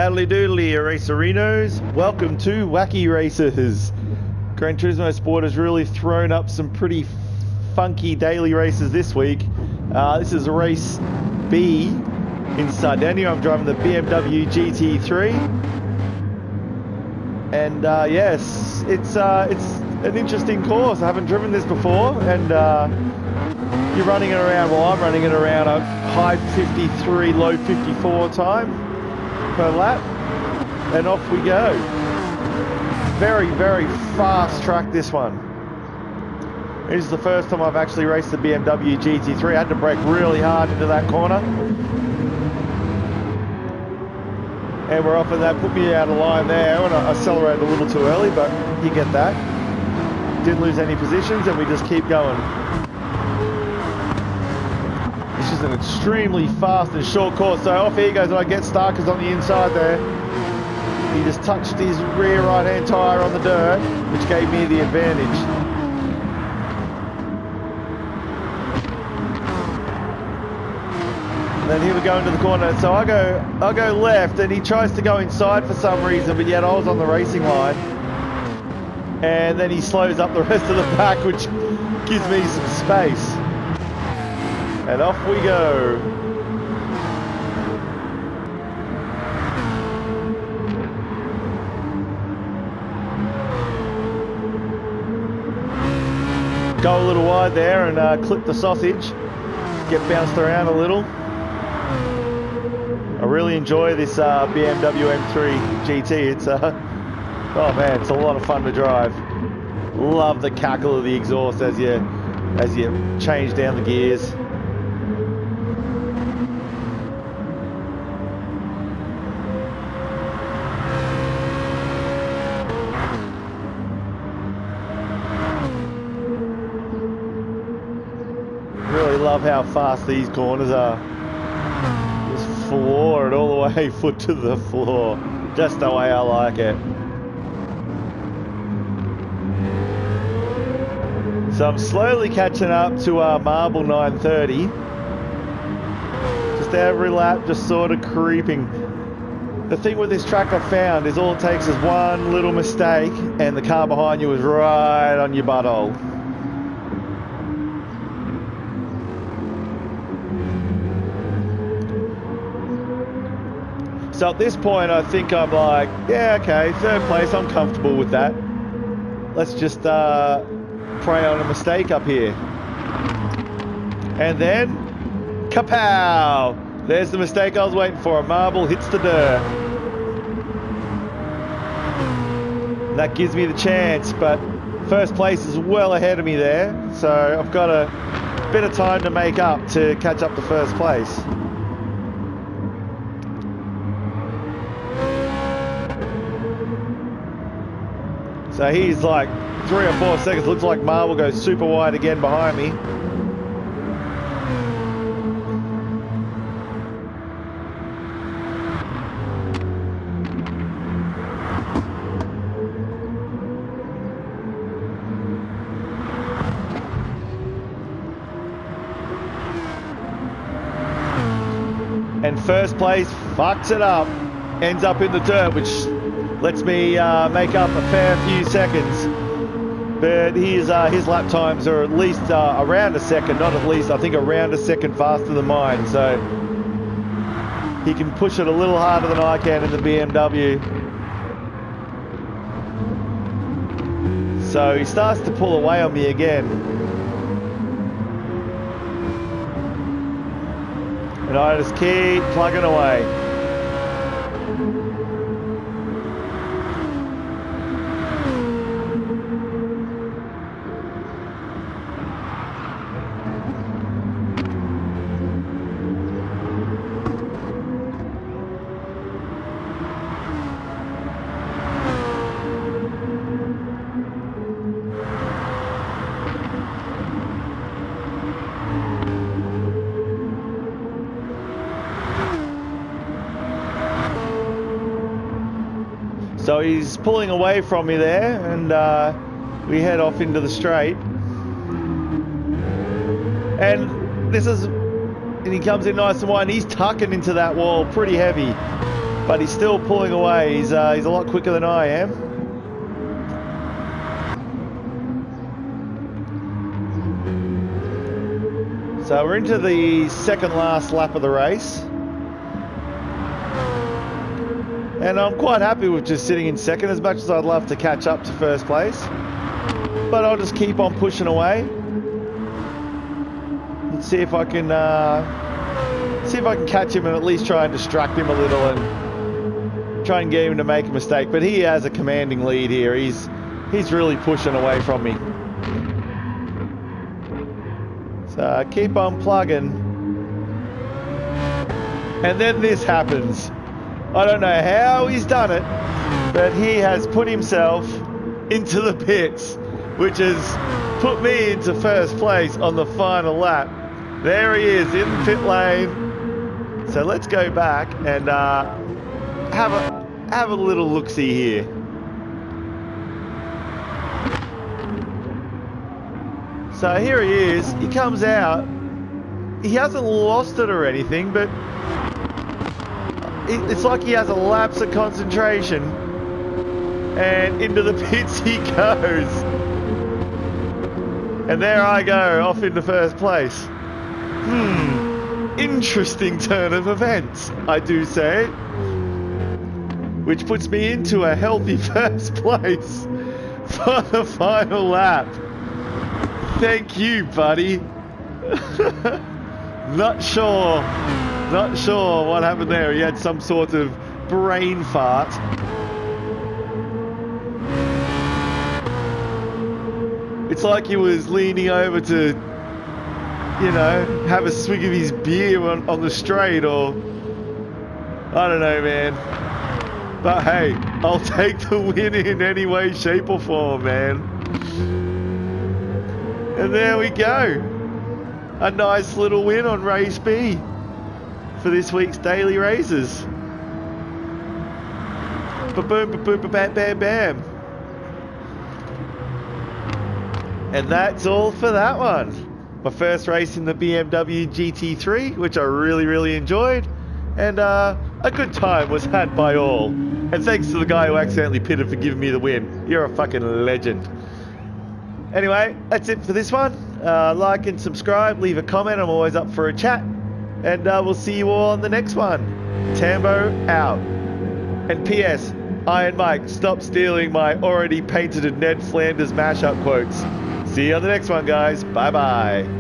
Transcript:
Howdy doodly, Racerinos. Welcome to Wacky Races. Gran Turismo Sport has really thrown up some pretty funky daily races this week. This is race B in Sardegna. I'm driving the BMW GT3. And yes, it's an interesting course. I haven't driven this before, and you're running it around, well, I'm running it around a high 53, low 54 time per lap, and off we go. Very, very fast track, this one. This is the first time I've actually raced the BMW GT3. I had to brake really hard into that corner. And we're off, and that put me out of line there, and I accelerated a little too early, but you get that. Didn't lose any positions, and we just keep going. This is an extremely fast and short course, so off he goes, and I get Starkers on the inside there. He just touched his rear right-hand tyre on the dirt, which gave me the advantage. And then here we go into the corner, so I go left, and he tries to go inside for some reason, but yet I was on the racing line. And then he slows up the rest of the pack, which gives me some space. And off we go. Go a little wide there and clip the sausage. Get bounced around a little. I really enjoy this BMW M3 GT. It's oh man, it's a lot of fun to drive. Love the cackle of the exhaust as you change down the gears. Really love how fast these corners are. Just floor it all the way, foot to the floor. Just the way I like it. So I'm slowly catching up to Marble 930. Just every lap, just sort of creeping. The thing with this track I've found is all it takes is one little mistake and the car behind you is right on your butthole. So at this point, I think I'm like, yeah, okay, third place, I'm comfortable with that. Let's just prey on a mistake up here. And then, kapow! There's the mistake I was waiting for. A marble hits the dirt. That gives me the chance, but first place is well ahead of me there. So I've got a bit of time to make up to catch up to first place. So he's like 3 or 4 seconds. Looks like Marble goes super wide again behind me. And first place fucks it up. Ends up in the dirt, which lets me make up a fair few seconds. But his lap times are at least around a second, not at least, I think around a second faster than mine. So he can push it a little harder than I can in the BMW. So he starts to pull away on me again. And I just keep plugging away. So he's pulling away from me there, and we head off into the straight. And this is, and he comes in nice and wide, and he's tucking into that wall pretty heavy. but he's still pulling away. He's a lot quicker than I am. So we're into the second last lap of the race. And I'm quite happy with just sitting in second, as much as I'd love to catch up to first place. But I'll just keep on pushing away. And see if I can catch him and at least try and distract him a little and try and get him to make a mistake. But he has a commanding lead here. He's really pushing away from me. So keep on plugging. And then this happens. I don't know how he's done it, but he has put himself into the pits, which has put me into first place on the final lap. There he is in the pit lane. So let's go back and have a little look-see here. So here he is. He comes out. He hasn't lost it or anything, but it's like he has a lapse of concentration, and into the pits he goes. And there I go, off into first place. Interesting turn of events, I do say. Which puts me into a healthy first place for the final lap. Thank you, buddy. Not sure what happened there. He had some sort of brain fart. It's like he was leaning over to, you know, have a swig of his beer on the straight, or I don't know, man. But hey, I'll take the win in any way, shape or form, man. And there we go. A nice little win on race B for this week's daily races. Ba-boom, ba-boom, ba-bam, bam, bam. And that's all for that one. My first race in the BMW GT3, which I really enjoyed. And a good time was had by all. And thanks to the guy who accidentally pitted for giving me the win. You're a fucking legend. Anyway, that's it for this one. Like and subscribe, leave a comment. I'm always up for a chat. And we'll see you all on the next one. Tambo out. And P.S. Iron Mike, stop stealing my already patented Ned Flanders mashup quotes. See you on the next one, guys. Bye-bye.